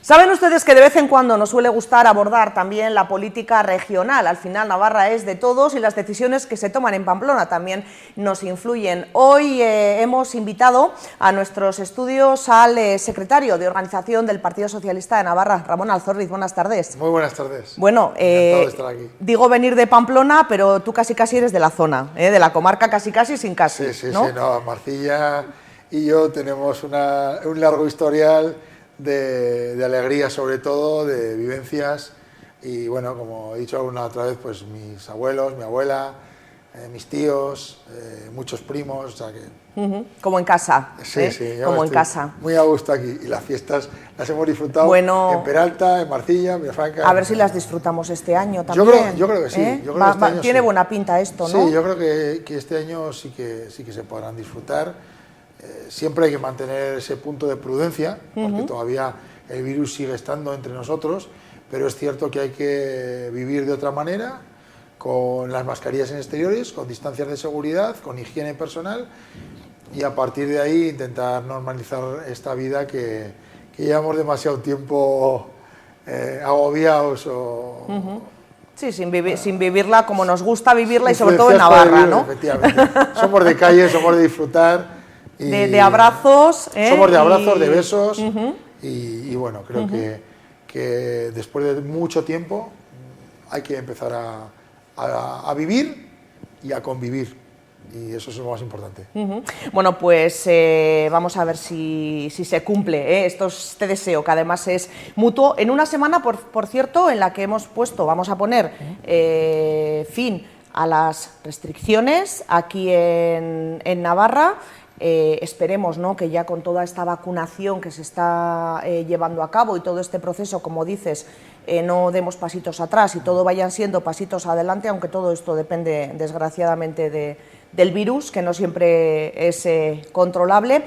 Saben ustedes que de vez en cuando nos suele gustar abordar también la política regional. Al final Navarra es de todos y las decisiones que se toman en Pamplona también nos influyen. Hoy hemos invitado a nuestros estudios al secretario de Organización del Partido Socialista de Navarra, Ramón Alzorriz. Buenas tardes. Muy buenas tardes. Bueno, encantado de estar aquí. Digo venir de Pamplona, pero tú casi eres de la zona, de la comarca casi sin casi. Sí, ¿no? sí, no, Marcilla y yo tenemos un largo historial de alegría, sobre todo, de vivencias, y bueno, como he dicho alguna otra vez, pues mis abuelos, mi abuela, mis tíos, muchos primos, o sea que... Como en casa, sí, como en casa. Muy a gusto aquí, y las fiestas las hemos disfrutado en Peralta, en Marcilla, en Vilafranca. A ver si las disfrutamos este año también. Yo creo que sí. Yo creo que este año tiene sí. buena pinta esto, ¿no? Sí, yo creo que este año sí que se podrán disfrutar. Siempre hay que mantener ese punto de prudencia, porque todavía el virus sigue estando entre nosotros, pero es cierto que hay que vivir de otra manera, con las mascarillas en exteriores, con distancias de seguridad, con higiene personal, y a partir de ahí intentar normalizar esta vida que llevamos demasiado tiempo agobiados o... Sí, sin vivirla como nos gusta vivirla, y sobre todo en Navarra, ¿no? Efectivamente. Somos de calle, somos de disfrutar. De abrazos. Somos de abrazos, de besos, y bueno, creo que después de mucho tiempo hay que empezar a vivir y a convivir, y eso es lo más importante. Bueno, pues vamos a ver si se cumple este deseo, que además es mutuo, en una semana, por cierto, en la que vamos a poner fin a las restricciones aquí en Navarra. Esperemos, ¿no?, que ya con toda esta vacunación que se está llevando a cabo y todo este proceso, como dices, no demos pasitos atrás y todo vayan siendo pasitos adelante, aunque todo esto depende, desgraciadamente, del virus, que no siempre es controlable.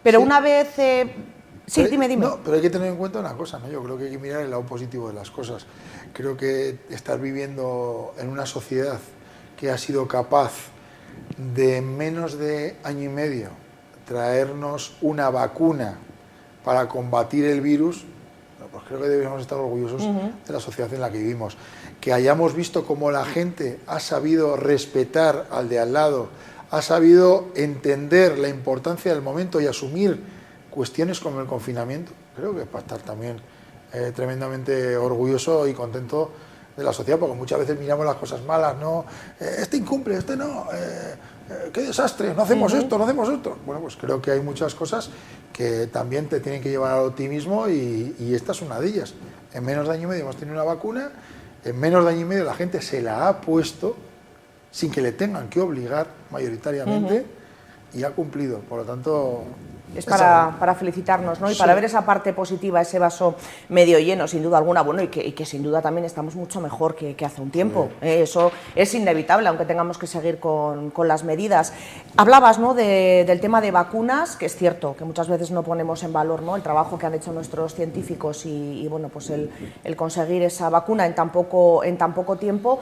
Pero sí, una vez... Sí, dime. No, pero hay que tener en cuenta una cosa, ¿no? Yo creo que hay que mirar el lado positivo de las cosas. Creo que estar viviendo en una sociedad que ha sido capaz de menos de año y medio traernos una vacuna para combatir el virus, pues creo que debemos estar orgullosos de la sociedad en la que vivimos. Que hayamos visto cómo la gente ha sabido respetar al de al lado, ha sabido entender la importancia del momento y asumir cuestiones como el confinamiento, creo que es para estar también tremendamente orgulloso y contento de la sociedad, porque muchas veces miramos las cosas malas, no, este incumple, este no, qué desastre, no hacemos esto, no hacemos esto. Bueno, pues creo que hay muchas cosas que también te tienen que llevar al optimismo, y esta es una de ellas. En menos de año y medio hemos tenido una vacuna, en menos de año y medio la gente se la ha puesto sin que le tengan que obligar mayoritariamente, y ha cumplido, por lo tanto... Es para felicitarnos, ¿no? Y para ver esa parte positiva, ese vaso medio lleno, sin duda alguna, bueno, y que sin duda también estamos mucho mejor que hace un tiempo. Eso es inevitable, aunque tengamos que seguir con las medidas. Hablabas, ¿no?, del tema de vacunas, que es cierto que muchas veces no ponemos en valor, ¿no?, el trabajo que han hecho nuestros científicos y bueno, pues el conseguir esa vacuna en tan poco tiempo.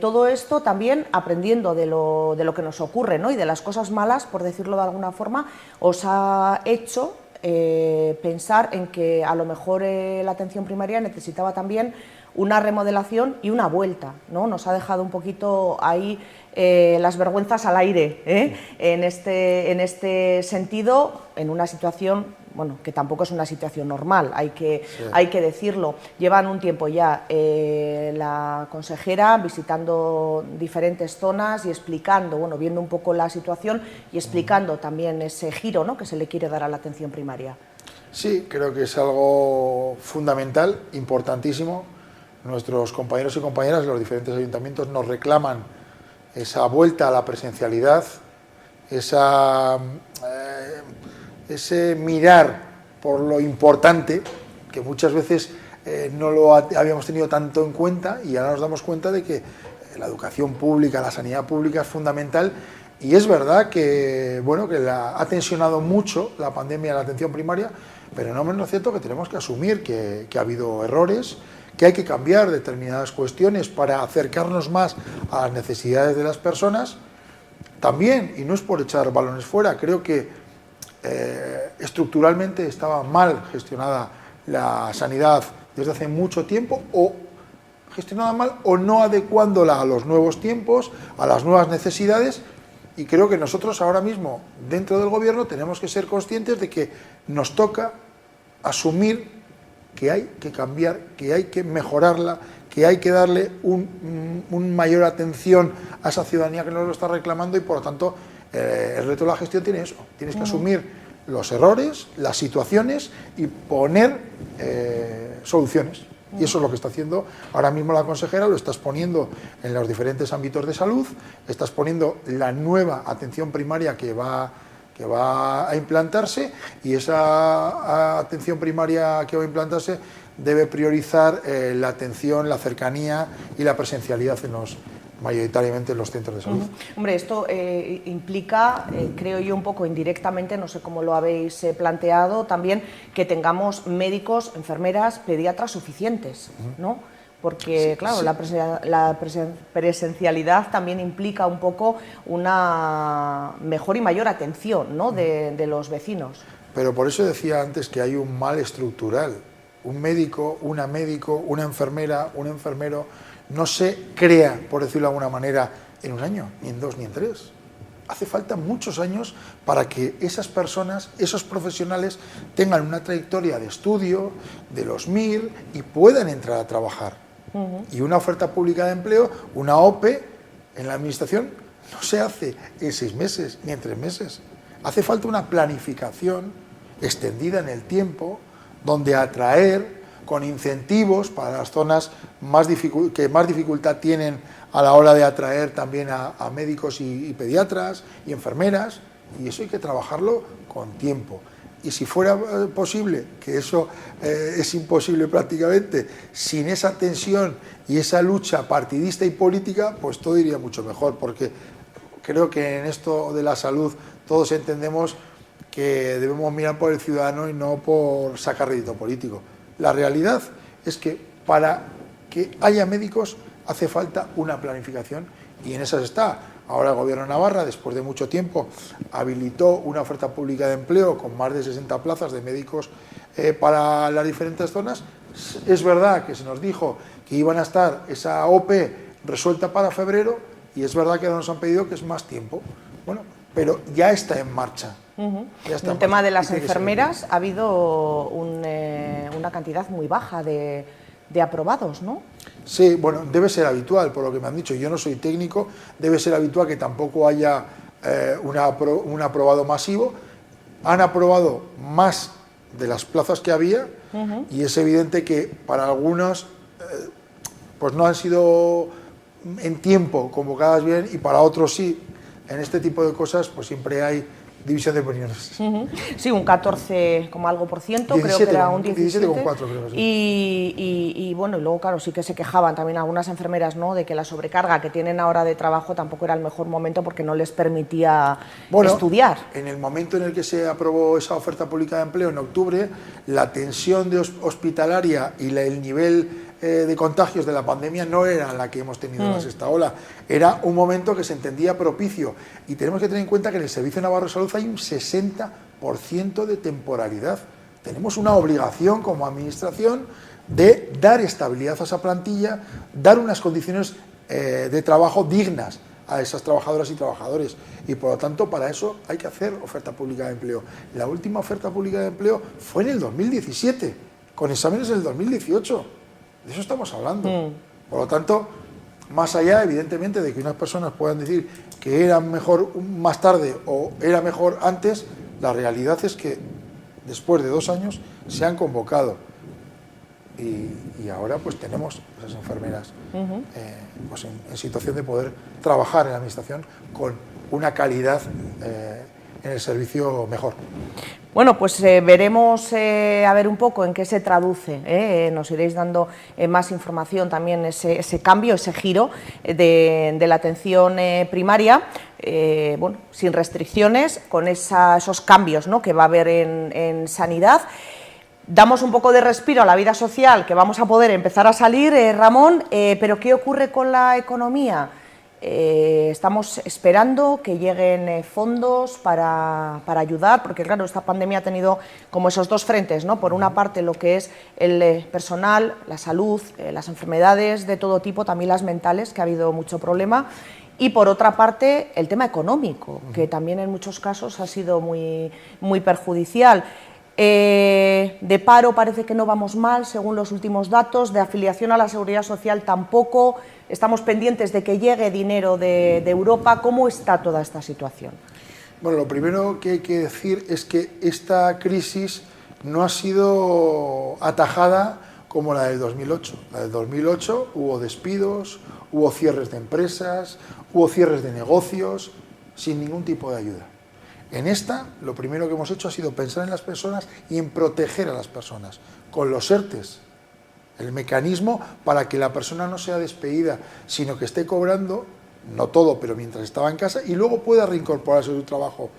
Todo esto también aprendiendo de lo que nos ocurre, ¿no?, y de las cosas malas, por decirlo de alguna forma, os ha hecho pensar en que a lo mejor la atención primaria necesitaba también una remodelación y una vuelta, ¿no? Nos ha dejado un poquito ahí las vergüenzas al aire, en este sentido, en una situación, bueno, que tampoco es una situación normal, hay que decirlo. Llevan un tiempo ya la consejera visitando diferentes zonas y explicando, bueno, viendo un poco la situación y explicando también ese giro, ¿no?, que se le quiere dar a la atención primaria. Sí, creo que es algo fundamental, importantísimo. Nuestros compañeros y compañeras de los diferentes ayuntamientos nos reclaman esa vuelta a la presencialidad, ese mirar por lo importante, que muchas veces no lo habíamos tenido tanto en cuenta, y ahora nos damos cuenta de que la educación pública, la sanidad pública es fundamental. Y es verdad que, bueno, que ha tensionado mucho la pandemia en la atención primaria, pero no menos cierto que tenemos que asumir que ha habido errores, que hay que cambiar determinadas cuestiones para acercarnos más a las necesidades de las personas. También, y no es por echar balones fuera, creo que estructuralmente estaba mal gestionada la sanidad desde hace mucho tiempo, o gestionada mal, o no adecuándola a los nuevos tiempos, a las nuevas necesidades. Y creo que nosotros ahora mismo, dentro del gobierno, tenemos que ser conscientes de que nos toca asumir que hay que cambiar, que hay que mejorarla, que hay que darle un mayor atención a esa ciudadanía que nos lo está reclamando, y por lo tanto el reto de la gestión tiene eso, tienes que asumir los errores, las situaciones y poner soluciones. Y eso es lo que está haciendo ahora mismo la consejera, lo estás poniendo en los diferentes ámbitos de salud, estás poniendo la nueva atención primaria que va a implantarse, y esa atención primaria que va a implantarse debe priorizar la atención, la cercanía y la presencialidad mayoritariamente en los centros de salud. Hombre, esto implica, creo yo, un poco indirectamente, no sé cómo lo habéis planteado, también que tengamos médicos, enfermeras, pediatras suficientes, ¿no? Porque, sí, claro, sí, la presencialidad también implica un poco una mejor y mayor atención, ¿no?, de los vecinos. Pero por eso decía antes que hay un mal estructural. Un médico, una enfermera, un enfermero no se crea, por decirlo de alguna manera, en un año, ni en 2, ni en 3. Hace falta muchos años para que esas personas, esos profesionales, tengan una trayectoria de estudio, de los MIR, y puedan entrar a trabajar. Y una oferta pública de empleo, una OPE, en la administración, no se hace en 6 meses, ni en 3 meses. Hace falta una planificación extendida en el tiempo, donde atraer con incentivos para las zonas que más dificultad tienen a la hora de atraer también a médicos y pediatras y enfermeras, y eso hay que trabajarlo con tiempo. Y si fuera posible, que eso es imposible prácticamente, sin esa tensión y esa lucha partidista y política, pues todo iría mucho mejor, porque creo que en esto de la salud todos entendemos que debemos mirar por el ciudadano y no por sacar rédito político. La realidad es que para que haya médicos hace falta una planificación, y en esas está. Ahora el Gobierno de Navarra, después de mucho tiempo, habilitó una oferta pública de empleo con más de 60 plazas de médicos para las diferentes zonas. Es verdad que se nos dijo que iban a estar esa OPE resuelta para febrero, y es verdad que ahora nos han pedido que es más tiempo. Bueno, pero ya está en marcha. En el tema de las enfermeras ha habido una cantidad muy baja de aprobados, ¿no? Sí, bueno, debe ser habitual, por lo que me han dicho. Yo no soy técnico, debe ser habitual que tampoco haya un aprobado masivo. Han aprobado más de las plazas que había, y es evidente que para algunos pues no han sido en tiempo convocadas bien, y para otros sí. En este tipo de cosas pues siempre hay división de opiniones. Sí, un 14, algo por ciento, creo que era un 17,4 creo. Sí. Y bueno, y luego claro, sí que se quejaban también algunas enfermeras, ¿no?, de que la sobrecarga que tienen ahora de trabajo tampoco era el mejor momento, porque no les permitía estudiar. En el momento en el que se aprobó esa oferta pública de empleo en octubre, la tensión hospitalaria y el nivel de contagios de la pandemia no era la que hemos tenido en la sexta ola. Era un momento que se entendía propicio, y tenemos que tener en cuenta que en el Servicio Navarro de Salud hay un 60% de temporalidad. Tenemos una obligación como administración de dar estabilidad a esa plantilla, dar unas condiciones de trabajo dignas a esas trabajadoras y trabajadores, y por lo tanto para eso hay que hacer oferta pública de empleo. La última oferta pública de empleo fue en el 2017, con exámenes en el 2018. De eso estamos hablando. Por lo tanto, más allá, evidentemente, de que unas personas puedan decir que era mejor más tarde o era mejor antes, la realidad es que después de 2 años se han convocado, y ahora pues tenemos esas enfermeras pues en situación de poder trabajar en la administración con una calidad en el servicio mejor. Bueno, pues veremos a ver un poco en qué se traduce. Nos iréis dando más información también, ese cambio, ese giro de la atención primaria, bueno, sin restricciones, con esos cambios, ¿no?, que va a haber en sanidad. Damos un poco de respiro a la vida social, que vamos a poder empezar a salir, Ramón, pero ¿qué ocurre con la economía? Estamos esperando que lleguen fondos para ayudar, porque claro, esta pandemia ha tenido como esos dos frentes, ¿no? Por una parte lo que es el personal, la salud, las enfermedades de todo tipo, también las mentales, que ha habido mucho problema, y por otra parte el tema económico, que también en muchos casos ha sido muy perjudicial. De paro parece que no vamos mal, según los últimos datos, de afiliación a la Seguridad Social tampoco, estamos pendientes de que llegue dinero de Europa. ¿Cómo está toda esta situación? Bueno, lo primero que hay que decir es que esta crisis no ha sido atajada como la del 2008. La del 2008 hubo despidos, hubo cierres de empresas, hubo cierres de negocios, sin ningún tipo de ayuda. En esta, lo primero que hemos hecho ha sido pensar en las personas y en proteger a las personas, con los ERTEs, el mecanismo para que la persona no sea despedida, sino que esté cobrando, no todo, pero mientras estaba en casa, y luego pueda reincorporarse a su trabajo.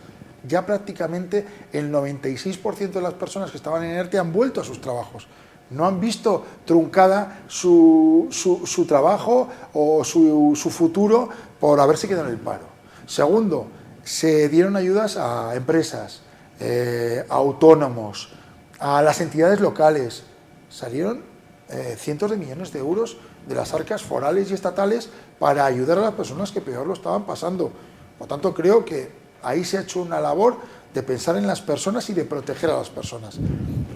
Ya prácticamente el 96% de las personas que estaban en ERTE han vuelto a sus trabajos. No han visto truncada su trabajo o su futuro por haberse quedado en el paro. Segundo, se dieron ayudas a empresas, a autónomos, a las entidades locales. Salieron cientos de millones de euros de las arcas forales y estatales para ayudar a las personas que peor lo estaban pasando. Por tanto, creo que ahí se ha hecho una labor de pensar en las personas y de proteger a las personas.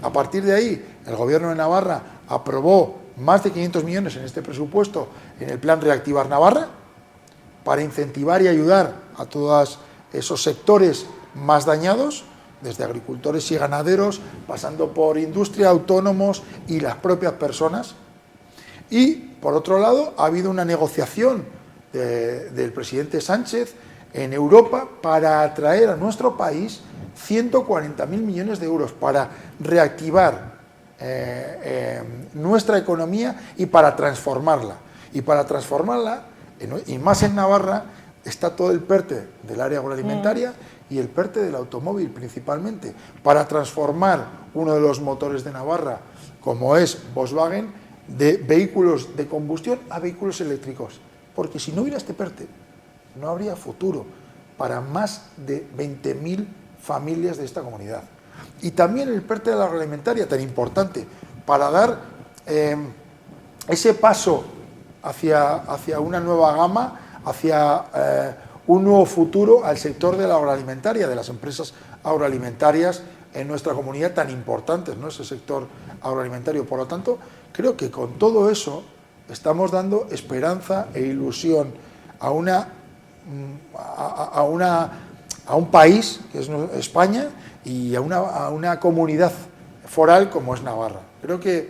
A partir de ahí, el Gobierno de Navarra aprobó más de 500 millones en este presupuesto en el Plan Reactivar Navarra para incentivar y ayudar a todos esos sectores más dañados, desde agricultores y ganaderos, pasando por industria, autónomos y las propias personas. Y, por otro lado, ha habido una negociación del presidente Sánchez en Europa para atraer a nuestro país 140.000 millones de euros para reactivar nuestra economía y para transformarla. Y para transformarla, y más en Navarra, está todo el PERTE del área agroalimentaria y el PERTE del automóvil principalmente, para transformar uno de los motores de Navarra, como es Volkswagen, de vehículos de combustión a vehículos eléctricos. Porque si no hubiera este PERTE, no habría futuro para más de 20.000 familias de esta comunidad. Y también el PERTE de la agroalimentaria, tan importante, para dar ese paso hacia una nueva gama, hacia un nuevo futuro al sector de la agroalimentaria, de las empresas agroalimentarias en nuestra comunidad tan importantes, ¿no? Ese sector agroalimentario. Por lo tanto, creo que con todo eso estamos dando esperanza e ilusión a un país, que es España, y a una comunidad foral como es Navarra. Creo que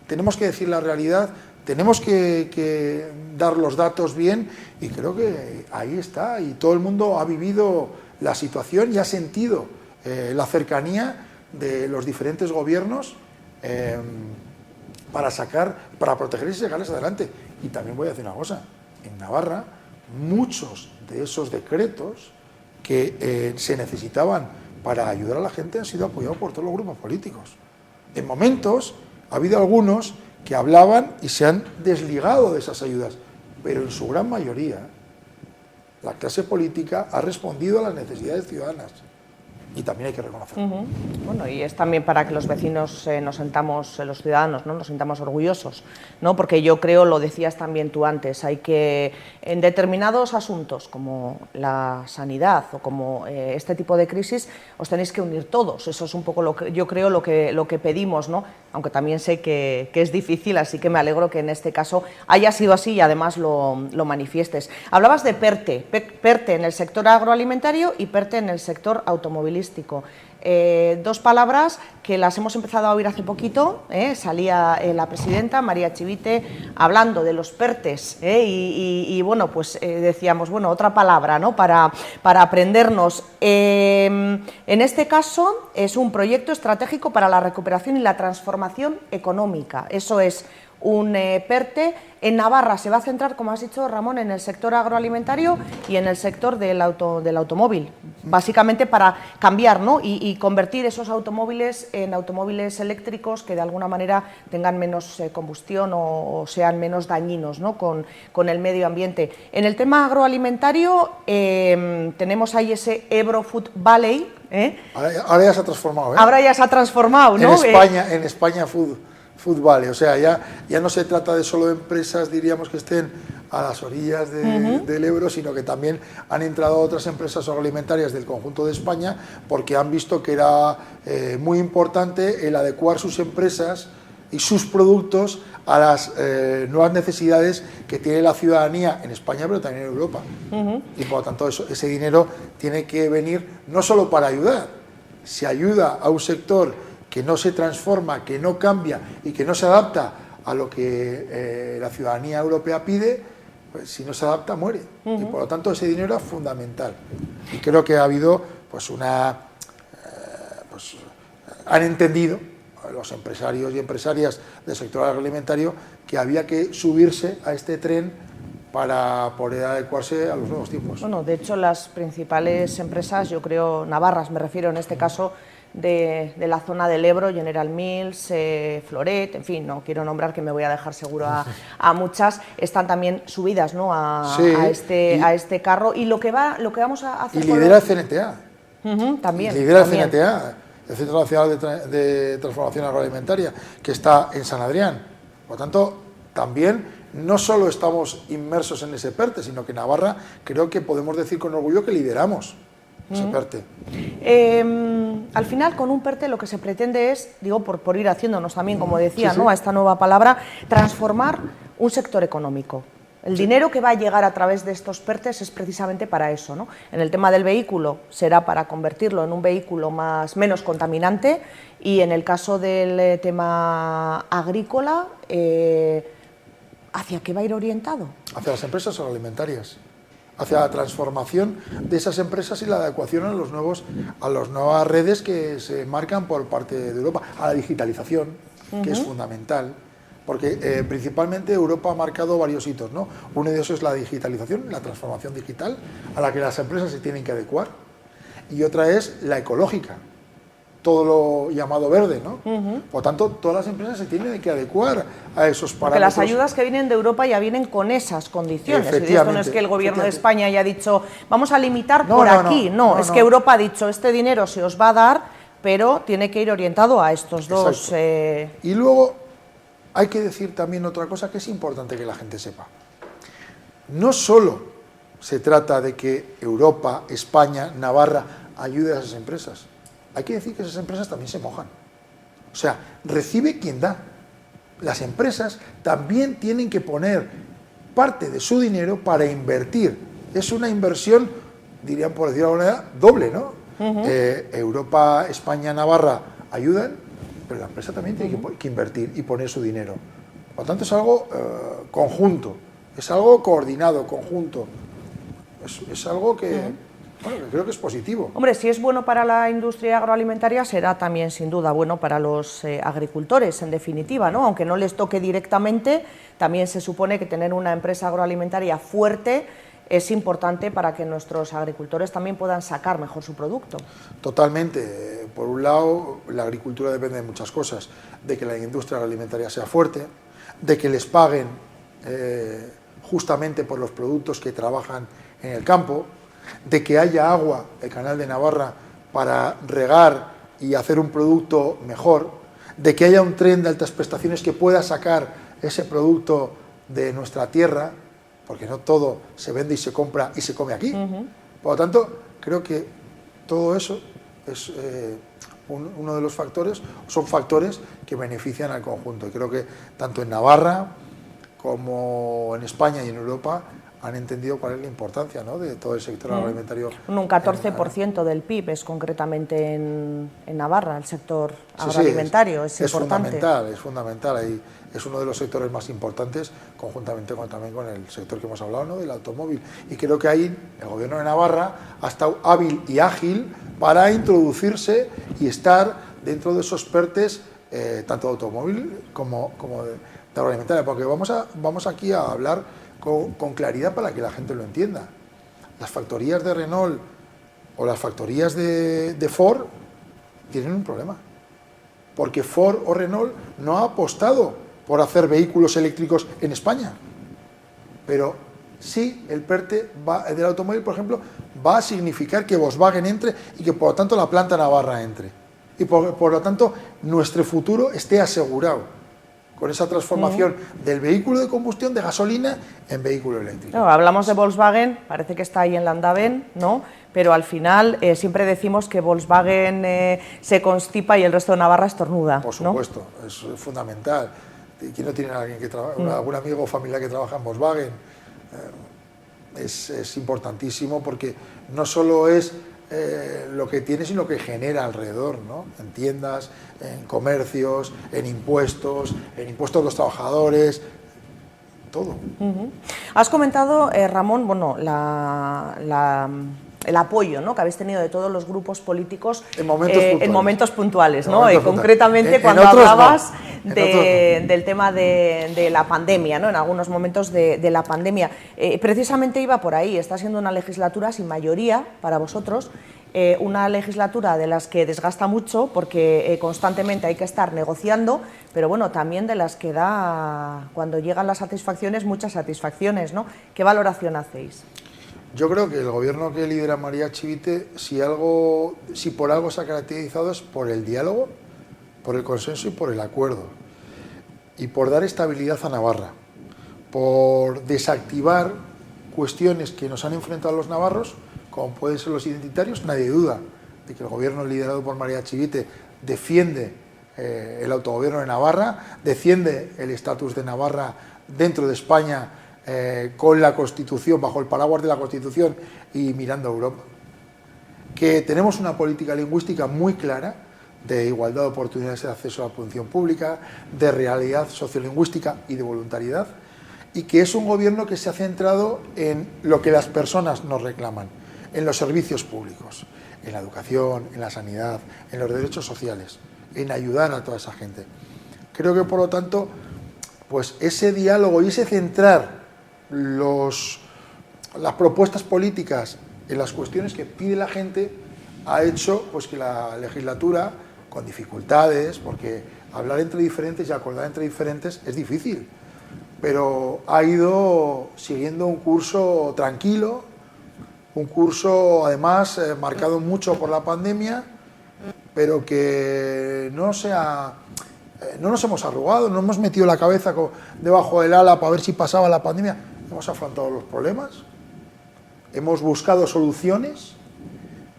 tenemos que decir la realidad, tenemos que dar los datos bien, y creo que ahí está, y todo el mundo ha vivido la situación y ha sentido la cercanía de los diferentes gobiernos para protegerles y sacarles adelante. Y también voy a decir una cosa, en Navarra muchos de esos decretos que se necesitaban para ayudar a la gente han sido apoyados por todos los grupos políticos. En momentos ha habido algunos que hablaban y se han desligado de esas ayudas, pero en su gran mayoría la clase política ha respondido a las necesidades ciudadanas. Y también hay que reconocerlo. Bueno, y es también para que los vecinos nos sintamos, los ciudadanos, ¿no? Nos sintamos orgullosos, ¿no? Porque yo creo, lo decías también tú antes, hay que, en determinados asuntos como la sanidad o como este tipo de crisis, os tenéis que unir todos. Eso es un poco lo que yo creo lo que pedimos, ¿no? Aunque también sé que es difícil, así que me alegro que en este caso haya sido así y además lo manifiestes. Hablabas de PERTE en el sector agroalimentario y PERTE en el sector automovilístico. Dos palabras que las hemos empezado a oír hace poquito, salía la presidenta María Chivite hablando de los PERTES, y bueno, pues decíamos, bueno, otra palabra, ¿no? para aprendernos. En este caso es un proyecto estratégico para la recuperación y la transformación económica. Eso es un PERTE. En Navarra se va a centrar, como has dicho, Ramón, en el sector agroalimentario y en el sector del automóvil, básicamente para cambiar, ¿no? y convertir esos automóviles en automóviles eléctricos que de alguna manera tengan menos combustión o sean menos dañinos, ¿no? con el medio ambiente. En el tema agroalimentario tenemos ahí ese Ebro Food Valley. Ahora ya se ha transformado. Ahora ya se ha transformado, ¿no? En España Food Valley, o sea, ya no se trata de solo empresas, diríamos, que estén a las orillas del Ebro, sino que también han entrado otras empresas agroalimentarias del conjunto de España porque han visto que era muy importante el adecuar sus empresas y sus productos a las nuevas necesidades que tiene la ciudadanía en España, pero también en Europa. Y por lo tanto ese dinero tiene que venir no solo para ayudar, si ayuda a un sector que no se transforma, que no cambia y que no se adapta a lo que la ciudadanía europea pide, pues si no se adapta muere. Y por lo tanto ese dinero es fundamental. Y creo que ha habido han entendido los empresarios y empresarias del sector agroalimentario que había que subirse a este tren para poder adecuarse a los nuevos tiempos. Bueno, de hecho las principales empresas, yo creo, navarras me refiero en este caso, de la zona del Ebro, General Mills, Floret, en fin, no quiero nombrar que me voy a dejar seguro a muchas, están también subidas, ¿no? a este carro, y lo que vamos a hacer... Y lidera el CNTA. También. Y lidera el CNTA, el Centro Nacional de Transformación Agroalimentaria, que está en San Adrián. Por lo tanto, también no solo estamos inmersos en ese PERTE, sino que Navarra creo que podemos decir con orgullo que lideramos ese PERTE. Al final, con un PERTE lo que se pretende es, digo, por ir haciéndonos también, como decía, ¿no? a esta nueva palabra, transformar un sector económico. El dinero que va a llegar a través de estos PERTES es precisamente para eso, ¿no? En el tema del vehículo será para convertirlo en un vehículo menos contaminante, y en el caso del tema agrícola, ¿hacia qué va a ir orientado? Hacia las empresas agroalimentarias, hacia la transformación de esas empresas y la adecuación a las nuevas redes que se marcan por parte de Europa, a la digitalización, que es fundamental. Porque principalmente Europa ha marcado varios hitos, ¿no? Uno de esos es la digitalización, la transformación digital, a la que las empresas se tienen que adecuar, y otra es la ecológica, todo lo llamado verde, ¿no? Por tanto, todas las empresas se tienen que adecuar a esos parámetros. Porque las ayudas que vienen de Europa ya vienen con esas condiciones. Esto no es que el gobierno de España haya dicho, vamos a limitar por aquí, no, es que Europa ha dicho, este dinero se os va a dar, pero tiene que ir orientado a estos dos... Y luego hay que decir también otra cosa que es importante que la gente sepa. No solo se trata de que Europa, España, Navarra ayude a esas empresas. Hay que decir que esas empresas también se mojan. O sea, recibe quien da. Las empresas también tienen que poner parte de su dinero para invertir. Es una inversión, dirían por decirlo de alguna manera, doble, ¿no? Europa, España, Navarra ayudan, pero la empresa también tiene que invertir y poner su dinero. Por lo tanto, es algo conjunto, es algo coordinado, conjunto. Es algo que, bueno, que creo que es positivo. Hombre, si es bueno para la industria agroalimentaria, será también, sin duda, bueno para los agricultores, en definitiva, ¿no? Aunque no les toque directamente, también se supone que tener una empresa agroalimentaria fuerte es importante para que nuestros agricultores también puedan sacar mejor su producto. Totalmente. Por un lado, la agricultura depende de muchas cosas, de que la industria agroalimentaria sea fuerte, de que les paguen justamente por los productos que trabajan en el campo, de que haya agua, el Canal de Navarra, para regar y hacer un producto mejor, de que haya un tren de altas prestaciones que pueda sacar ese producto de nuestra tierra, porque no todo se vende y se compra y se come aquí. Por lo tanto, creo que todo eso es uno de los factores, son factores que benefician al conjunto. Y creo que tanto en Navarra como en España y en Europa han entendido cuál es la importancia, ¿no?, de todo el sector agroalimentario. Un 14% del PIB es concretamente en Navarra, el sector agroalimentario, es importante. Es fundamental, y es uno de los sectores más importantes, conjuntamente también con el sector que hemos hablado, ¿no?, del automóvil. Y creo que ahí el gobierno de Navarra ha estado hábil y ágil para introducirse y estar dentro de esos PERTEs, tanto de automóvil como de agroalimentaria, porque vamos aquí a hablar con claridad para que la gente lo entienda. Las factorías de Renault o las factorías de Ford tienen un problema, porque Ford o Renault no ha apostado por hacer vehículos eléctricos en España, pero sí el PERTE del automóvil, por ejemplo, va a significar que Volkswagen entre y que por lo tanto la planta navarra entre, y por lo tanto nuestro futuro esté asegurado con esa transformación del vehículo de combustión de gasolina en vehículo eléctrico. No, hablamos de Volkswagen, parece que está ahí en Landaven, ¿no? Pero al final siempre decimos que Volkswagen se constipa y el resto de Navarra estornuda. Por supuesto, ¿no? Es fundamental. ¿Quién no tiene a alguien que algún amigo o familiar que trabaja en Volkswagen? Es importantísimo porque no solo es lo que tiene, sino lo que genera alrededor, ¿no? En tiendas, en comercios, en impuestos a los trabajadores, todo. Has comentado, Ramón, bueno, el apoyo, ¿no?, que habéis tenido de todos los grupos políticos en momentos puntuales, ¿no? Concretamente cuando hablabas del tema de la pandemia, ¿no?, en algunos momentos de la pandemia. Precisamente iba por ahí, está siendo una legislatura sin mayoría para vosotros, una legislatura de las que desgasta mucho porque constantemente hay que estar negociando, pero bueno, también de las que da, cuando llegan las satisfacciones, muchas satisfacciones, ¿no? ¿Qué valoración hacéis? Yo creo que el gobierno que lidera María Chivite, si por algo se ha caracterizado, es por el diálogo, por el consenso y por el acuerdo, y por dar estabilidad a Navarra, por desactivar cuestiones que nos han enfrentado a los navarros, como pueden ser los identitarios. Nadie duda de que el gobierno liderado por María Chivite defiende el autogobierno de Navarra, defiende el estatus de Navarra dentro de España, con la Constitución, bajo el paraguas de la Constitución y mirando a Europa. Que tenemos una política lingüística muy clara de igualdad de oportunidades de acceso a la función pública, de realidad sociolingüística y de voluntariedad, y que es un gobierno que se ha centrado en lo que las personas nos reclaman, en los servicios públicos, en la educación, en la sanidad, en los derechos sociales, en ayudar a toda esa gente. Creo que, por lo tanto, pues ese diálogo y ese centrar las propuestas políticas en las cuestiones que pide la gente ha hecho pues que la legislatura, con dificultades, porque hablar entre diferentes y acordar entre diferentes es difícil, pero ha ido siguiendo un curso tranquilo, un curso además marcado mucho por la pandemia, pero que no nos hemos arrugado, no hemos metido la cabeza debajo del ala para ver si pasaba la pandemia. Hemos afrontado los problemas, hemos buscado soluciones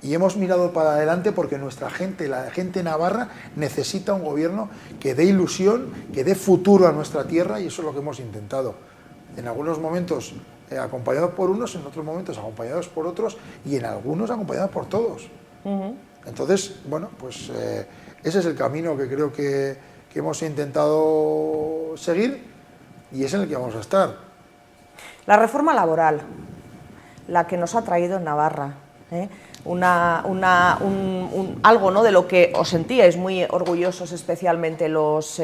y hemos mirado para adelante, porque nuestra gente, la gente navarra, necesita un gobierno que dé ilusión, que dé futuro a nuestra tierra, y eso es lo que hemos intentado. En algunos momentos acompañados por unos, en otros momentos acompañados por otros, y en algunos acompañados por todos. Entonces, bueno, pues ese es el camino que creo que hemos intentado seguir, y es en el que vamos a estar. La reforma laboral, la que nos ha traído en Navarra, algo, ¿no?, de lo que os sentíais muy orgullosos, especialmente los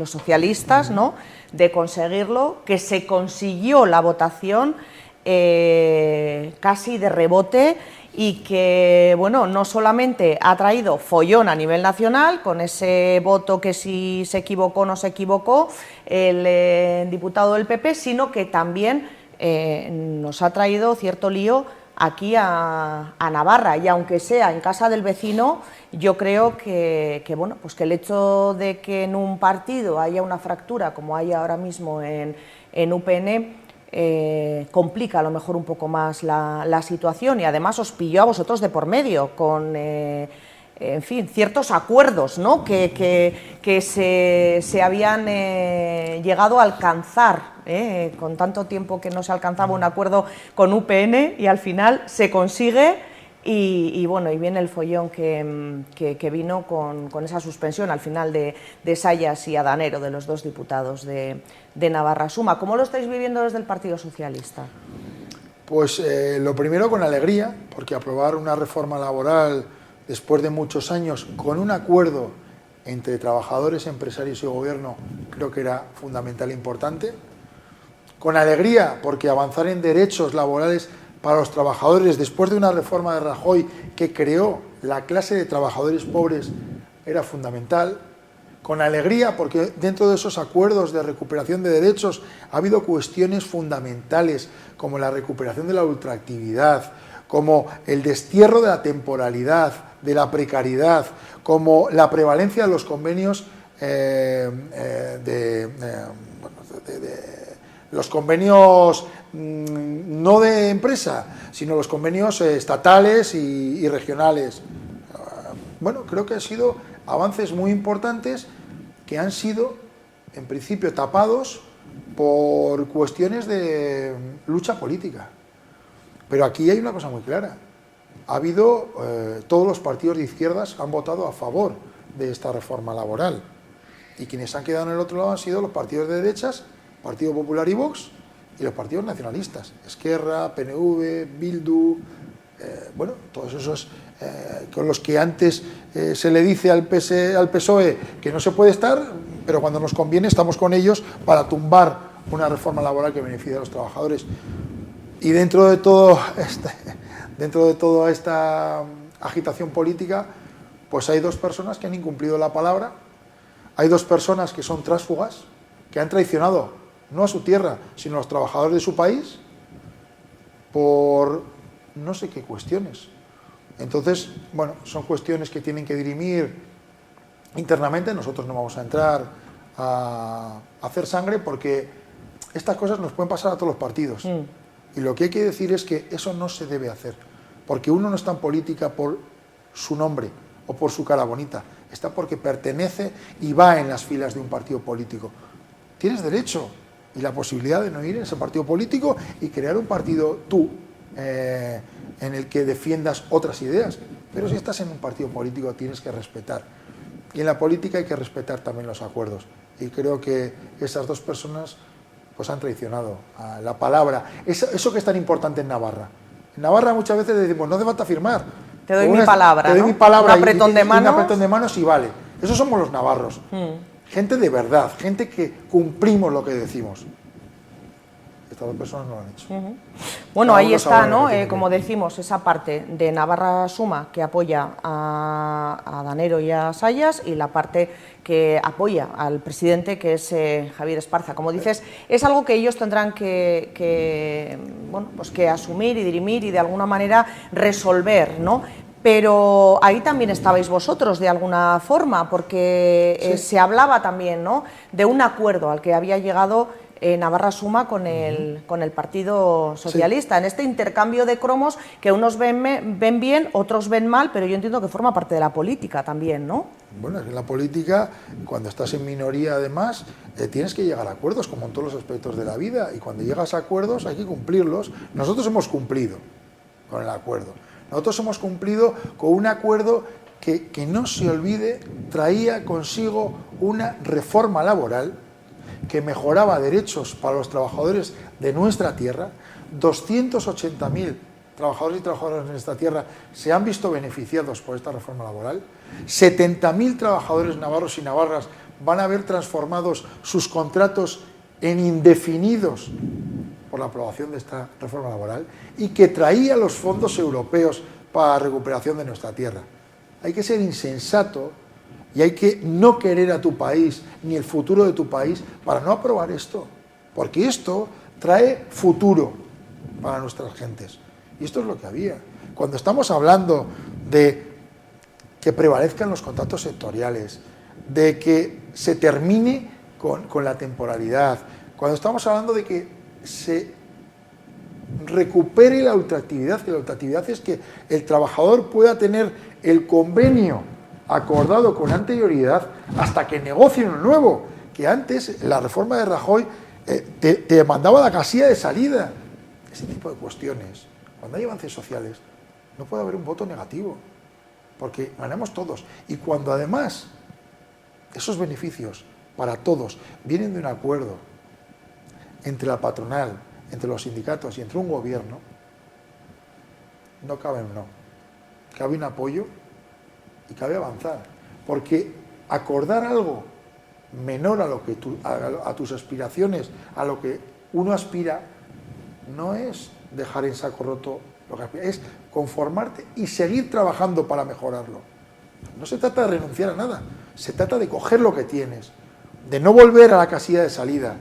socialistas, ¿no?, de conseguirlo, que se consiguió la votación casi de rebote, y que, bueno, no solamente ha traído follón a nivel nacional, con ese voto que si se equivocó o no se equivocó el diputado del PP, sino que también nos ha traído cierto lío aquí a Navarra, y aunque sea en casa del vecino, yo creo que bueno, pues que el hecho de que en un partido haya una fractura, como hay ahora mismo en UPN, complica a lo mejor un poco más la situación, y además os pilló a vosotros de por medio con, en fin, ciertos acuerdos, ¿no?, que se habían llegado a alcanzar, con tanto tiempo que no se alcanzaba un acuerdo con UPN, y al final se consigue. Y bueno, y viene el follón que vino con esa suspensión al final de Sayas y Adanero, de los dos diputados de Navarra Suma. ¿Cómo lo estáis viviendo desde el Partido Socialista? Pues lo primero, con alegría, porque aprobar una reforma laboral después de muchos años con un acuerdo entre trabajadores, empresarios y gobierno creo que era fundamental e importante. Con alegría, porque avanzar en derechos laborales para los trabajadores después de una reforma de Rajoy que creó la clase de trabajadores pobres era fundamental. Con alegría, porque dentro de esos acuerdos de recuperación de derechos ha habido cuestiones fundamentales como la recuperación de la ultraactividad, como el destierro de la temporalidad, de la precariedad, como la prevalencia de los convenios los convenios no de empresa, sino los convenios estatales y regionales. Bueno, creo que han sido avances muy importantes que han sido, en principio, tapados por cuestiones de lucha política. Pero aquí hay una cosa muy clara. Ha habido, todos los partidos de izquierdas han votado a favor de esta reforma laboral. Y quienes han quedado en el otro lado han sido los partidos de derechas, Partido Popular y Vox, y los partidos nacionalistas, Esquerra, PNV, Bildu, bueno, todos esos con los que antes se le dice al PSOE que no se puede estar, pero cuando nos conviene estamos con ellos para tumbar una reforma laboral que beneficie a los trabajadores. Y dentro de toda esta agitación política, pues hay dos personas que han incumplido la palabra, hay dos personas que son tránsfugas, que han traicionado no a su tierra, sino a los trabajadores de su país, por no sé qué cuestiones. Entonces, bueno, son cuestiones que tienen que dirimir internamente. Nosotros no vamos a entrar a hacer sangre porque estas cosas nos pueden pasar a todos los partidos. Y lo que hay que decir es que eso no se debe hacer, porque uno no está en política por su nombre o por su cara bonita, está porque pertenece y va en las filas de un partido político. Tienes derecho y la posibilidad de no ir en ese partido político y crear un partido tú en el que defiendas otras ideas, pero si estás en un partido político tienes que respetar, y en la política hay que respetar también los acuerdos, y creo que esas dos personas pues han traicionado a la palabra, eso que es tan importante en Navarra. En Navarra muchas veces decimos, no hace falta firmar, te doy mi palabra, te doy ¿no? mi palabra, un apretón de manos. Un apretón de manos y vale. Esos somos los navarros. Gente de verdad, gente que cumplimos lo que decimos. Estas dos personas no lo han hecho. Bueno, ahí está, ¿no? Como decimos, esa parte de Navarra Suma que apoya a Danero y a Sayas, y la parte que apoya al presidente, que es Javier Esparza. Como dices, es algo que ellos tendrán bueno, pues que asumir y dirimir y de alguna manera resolver, ¿no? Pero ahí también estabais vosotros de alguna forma, porque sí. se hablaba también, ¿no?, de un acuerdo al que había llegado Navarra Suma con el Partido Socialista, sí, en este intercambio de cromos que unos ven bien, otros ven mal, pero yo entiendo que forma parte de la política también, ¿no? Bueno, en la política, cuando estás en minoría además, tienes que llegar a acuerdos, como en todos los aspectos de la vida, y cuando llegas a acuerdos hay que cumplirlos. Nosotros hemos cumplido con el acuerdo. Nosotros hemos cumplido con un acuerdo que no se olvide, traía consigo una reforma laboral que mejoraba derechos para los trabajadores de nuestra tierra. 280.000 trabajadores y trabajadoras en esta tierra se han visto beneficiados por esta reforma laboral. 70.000 trabajadores navarros y navarras van a ver transformados sus contratos en indefinidos por la aprobación de esta reforma laboral, y que traía los fondos europeos para la recuperación de nuestra tierra. Hay que ser insensato y hay que no querer a tu país ni el futuro de tu país para no aprobar esto, porque esto trae futuro para nuestras gentes. Y esto es lo que había. Cuando estamos hablando de que prevalezcan los contratos sectoriales, de que se termine con la temporalidad, cuando estamos hablando de que se recupere la ultraactividad, que la ultraactividad es que el trabajador pueda tener el convenio acordado con anterioridad hasta que negocie uno nuevo, que antes la reforma de Rajoy te mandaba la casilla de salida. Ese tipo de cuestiones, cuando hay avances sociales, no puede haber un voto negativo, porque ganamos todos. Y cuando además esos beneficios para todos vienen de un acuerdo entre la patronal, entre los sindicatos y entre un gobierno, no cabe un no. Cabe un apoyo y cabe avanzar. Porque acordar algo menor a lo que a tus aspiraciones, a lo que uno aspira, no es dejar en saco roto lo que aspira, es conformarte y seguir trabajando para mejorarlo. No se trata de renunciar a nada, se trata de coger lo que tienes, de no volver a la casilla de salida,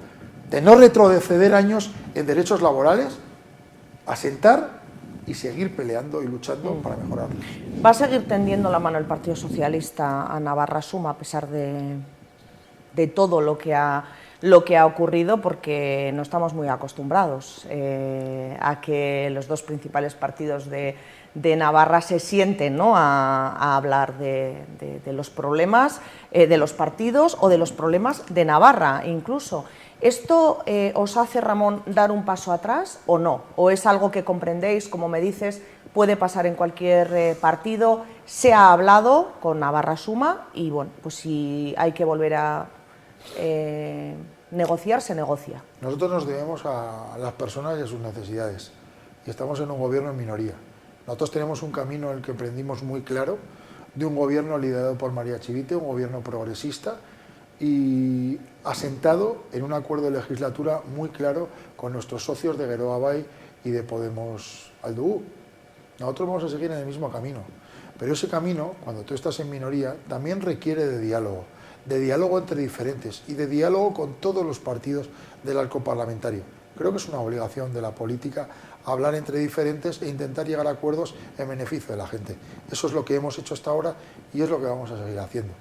de no retroceder años en derechos laborales, asentar y seguir peleando y luchando para mejorarlo. ¿Va a seguir tendiendo la mano el Partido Socialista a Navarra Suma a pesar de todo lo que ha ocurrido? Porque no estamos muy acostumbrados a que los dos principales partidos de Navarra se sienten, ¿no?, a hablar de los problemas de los partidos o de los problemas de Navarra incluso. ¿Esto os hace, Ramón, dar un paso atrás o no? ¿O es algo que comprendéis, como me dices, puede pasar en cualquier partido? Se ha hablado con Navarra Suma y, bueno, pues si hay que volver a negociar, se negocia. Nosotros nos debemos a las personas y a sus necesidades. Y estamos en un gobierno en minoría. Nosotros tenemos un camino en el que emprendimos muy claro, de un gobierno liderado por María Chivite, un gobierno progresista y asentado en un acuerdo de legislatura muy claro con nuestros socios de Geroa Bai y de Podemos Aldugu. Nosotros vamos a seguir en el mismo camino, pero ese camino, cuando tú estás en minoría, también requiere de diálogo entre diferentes y de diálogo con todos los partidos del arco parlamentario. Creo que es una obligación de la política hablar entre diferentes e intentar llegar a acuerdos en beneficio de la gente. Eso es lo que hemos hecho hasta ahora y es lo que vamos a seguir haciendo.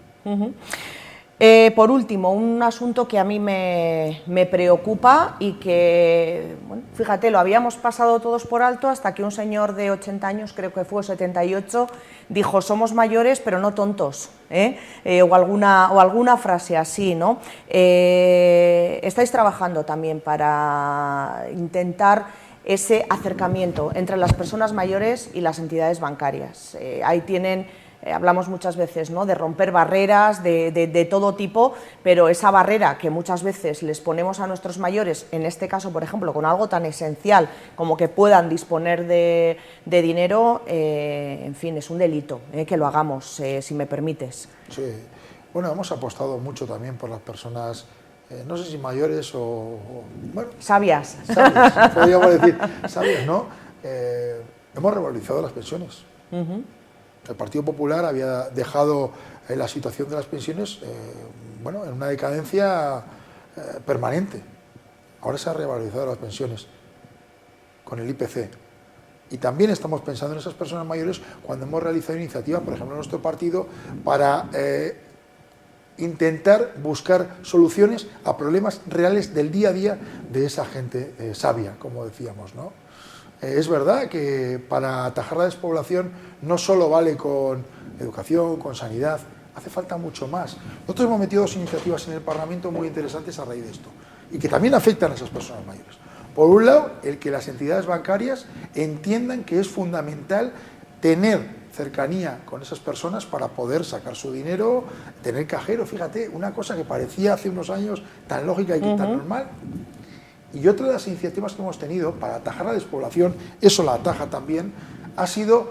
Por último, un asunto que a mí me preocupa y que, bueno, fíjate, lo habíamos pasado todos por alto hasta que un señor de 80 años, creo que fue 78, dijo: somos mayores pero no tontos, o alguna frase así, ¿no? Estáis trabajando también para intentar ese acercamiento entre las personas mayores y las entidades bancarias. Ahí tienen... hablamos muchas veces, ¿no?, de romper barreras de todo tipo, pero esa barrera que muchas veces les ponemos a nuestros mayores, en este caso, por ejemplo, con algo tan esencial como que puedan disponer de dinero, en fin, es un delito que lo hagamos, si me permites. Sí, bueno, hemos apostado mucho también por las personas, no sé si mayores bueno, sabias, podríamos decir sabias, ¿no? Hemos revalorizado las pensiones. El Partido Popular había dejado la situación de las pensiones bueno, en una decadencia permanente. Ahora se han revalorizado las pensiones con el IPC. Y también estamos pensando en esas personas mayores cuando hemos realizado iniciativas, por ejemplo, en nuestro partido, para intentar buscar soluciones a problemas reales del día a día de esa gente sabia, como decíamos, ¿no? Es verdad que para atajar la despoblación no solo vale con educación, con sanidad, hace falta mucho más. Nosotros hemos metido dos iniciativas en el Parlamento muy interesantes a raíz de esto y que también afectan a esas personas mayores. Por un lado, el que las entidades bancarias entiendan que es fundamental tener cercanía con esas personas para poder sacar su dinero, tener cajero. Fíjate, una cosa que parecía hace unos años tan lógica y tan normal. Y otra de las iniciativas que hemos tenido para atajar la despoblación, eso la ataja también, ha sido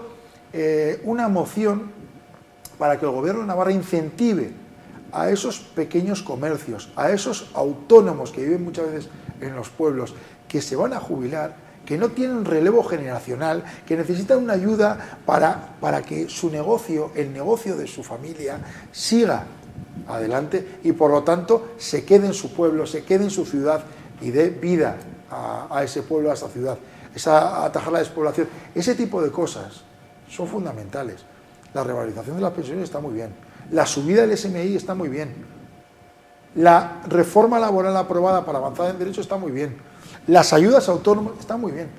una moción para que el Gobierno de Navarra incentive a esos pequeños comercios, a esos autónomos que viven muchas veces en los pueblos, que se van a jubilar, que no tienen relevo generacional, que necesitan una ayuda para que su negocio, el negocio de su familia, siga adelante y por lo tanto se quede en su pueblo, se quede en su ciudad y dé vida a ese pueblo, a esa ciudad, atajar la despoblación. Ese tipo de cosas son fundamentales. La revalorización de las pensiones está muy bien, la subida del SMI está muy bien, la reforma laboral aprobada para avanzar en derechos está muy bien, las ayudas autónomas están muy bien,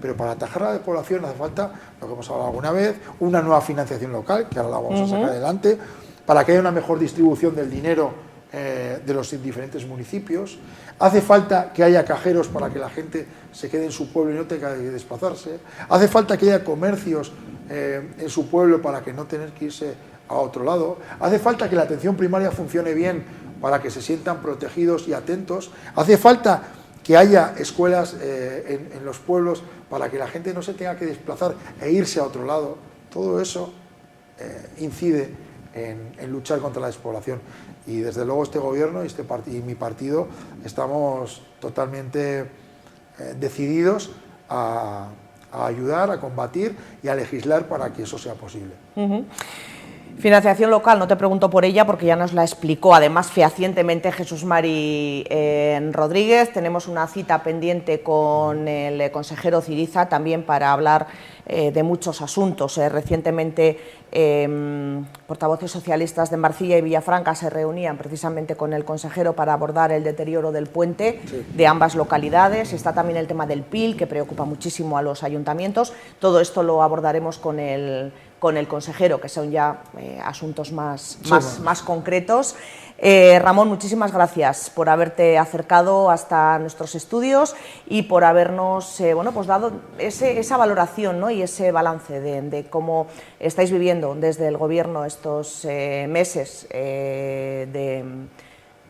pero para atajar la despoblación hace falta, lo que hemos hablado alguna vez, una nueva financiación local, que ahora la vamos a sacar adelante, para que haya una mejor distribución del dinero de los diferentes municipios. Hace falta que haya cajeros para que la gente se quede en su pueblo y no tenga que desplazarse. Hace falta que haya comercios en su pueblo para que no tener que irse a otro lado. Hace falta que la atención primaria funcione bien para que se sientan protegidos y atentos. Hace falta que haya escuelas en los pueblos para que la gente no se tenga que desplazar e irse a otro lado. Todo eso incide en luchar contra la despoblación. Y desde luego este gobierno y mi partido estamos totalmente decididos a ayudar, a combatir y a legislar para que eso sea posible. Financiación local, no te pregunto por ella porque ya nos la explicó además fehacientemente Jesús Mari Rodríguez. Tenemos una cita pendiente con el consejero Ciriza también para hablar de muchos asuntos. Recientemente portavoces socialistas de Marcilla y Villafranca se reunían precisamente con el consejero para abordar el deterioro del puente de ambas localidades. Está también el tema del PIL, que preocupa muchísimo a los ayuntamientos. Todo esto lo abordaremos con el consejero, que son ya asuntos más concretos. Ramón, muchísimas gracias por haberte acercado hasta nuestros estudios y por habernos pues dado esa valoración, ¿no? Y ese balance de cómo estáis viviendo desde el Gobierno estos meses de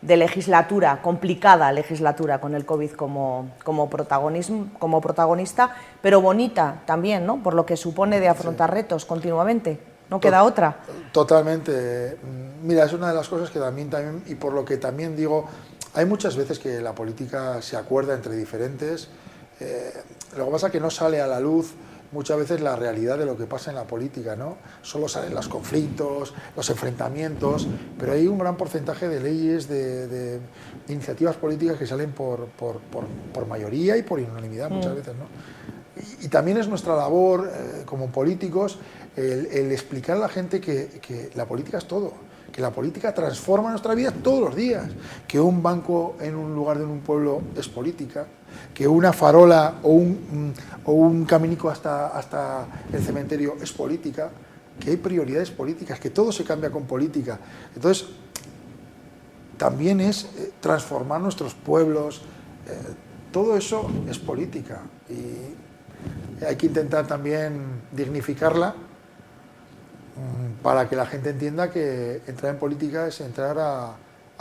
legislatura, complicada legislatura con el COVID como protagonista, pero bonita también, ¿no? Por lo que supone de afrontar retos continuamente. No queda otra. Totalmente. Mira, es una de las cosas que también, y por lo que también digo, hay muchas veces que la política se acuerda entre diferentes. Lo que pasa es que no sale a la luz muchas veces la realidad de lo que pasa en la política, ¿no? Solo salen los conflictos, los enfrentamientos, pero hay un gran porcentaje de leyes, de iniciativas políticas que salen por mayoría y por unanimidad muchas veces, ¿no? Y también es nuestra labor como políticos el explicar a la gente que la política es todo, que la política transforma nuestra vida todos los días, que un banco en un lugar de un pueblo es política, que una farola o un caminico hasta el cementerio es política, que hay prioridades políticas, que todo se cambia con política. Entonces, también es transformar nuestros pueblos, todo eso es política y hay que intentar también dignificarla para que la gente entienda que entrar en política es entrar a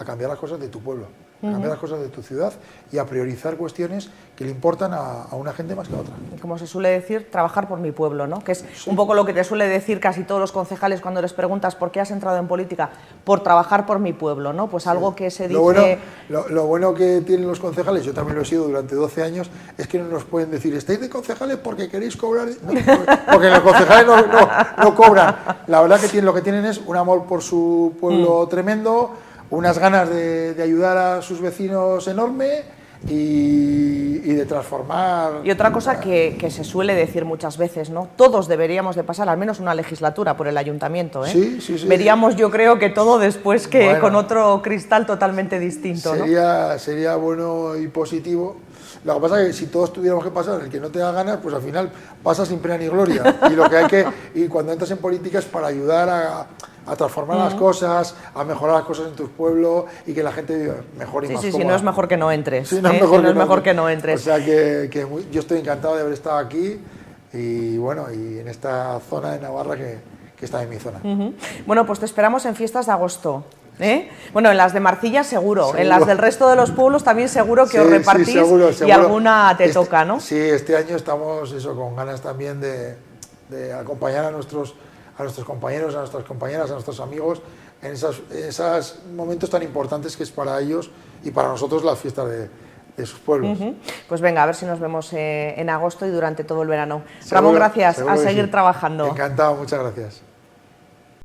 cambiar las cosas de tu pueblo, a cambiar las cosas de tu ciudad y a priorizar cuestiones que le importan a una gente más que a otra. Como se suele decir, trabajar por mi pueblo, ¿no? Que es un poco lo que te suele decir casi todos los concejales cuando les preguntas por qué has entrado en política, por trabajar por mi pueblo, ¿no? Pues algo que se dice... Lo bueno que tienen los concejales, yo también lo he sido durante 12 años, es que no nos pueden decir, estáis de concejales porque queréis cobrar... No, porque los concejales no cobran. La verdad que lo que tienen es un amor por su pueblo tremendo, unas ganas de ayudar a sus vecinos enorme y de transformar... Y otra cosa que se suele decir muchas veces, ¿no? Todos deberíamos de pasar al menos una legislatura por el ayuntamiento, ¿eh? Sí. Veríamos, yo creo, que todo después que con otro cristal totalmente distinto, ¿no? Sería bueno y positivo. Lo que pasa es que si todos tuviéramos que pasar, el que no te da ganas, pues al final pasa sin pena ni gloria. Y lo que y cuando entras en política es para ayudar a transformar las cosas, a mejorar las cosas en tu pueblo y que la gente viva mejor y más cómoda. Si no es mejor que no entres. Si no es mejor que no entres. O sea que yo estoy encantado de haber estado aquí y bueno, y en esta zona de Navarra que está en mi zona. Bueno, pues te esperamos en fiestas de agosto. Bueno, en las de Marcilla seguro, en las del resto de los pueblos también seguro que os repartís seguro. Y alguna te toca, ¿no? Sí, este año estamos con ganas también de acompañar a nuestros compañeros, a nuestras compañeras, a nuestros amigos en esos momentos tan importantes que es para ellos y para nosotros las fiestas de sus pueblos. Pues venga, a ver si nos vemos en agosto y durante todo el verano. Ramón, gracias, a seguir trabajando. Encantado, muchas gracias.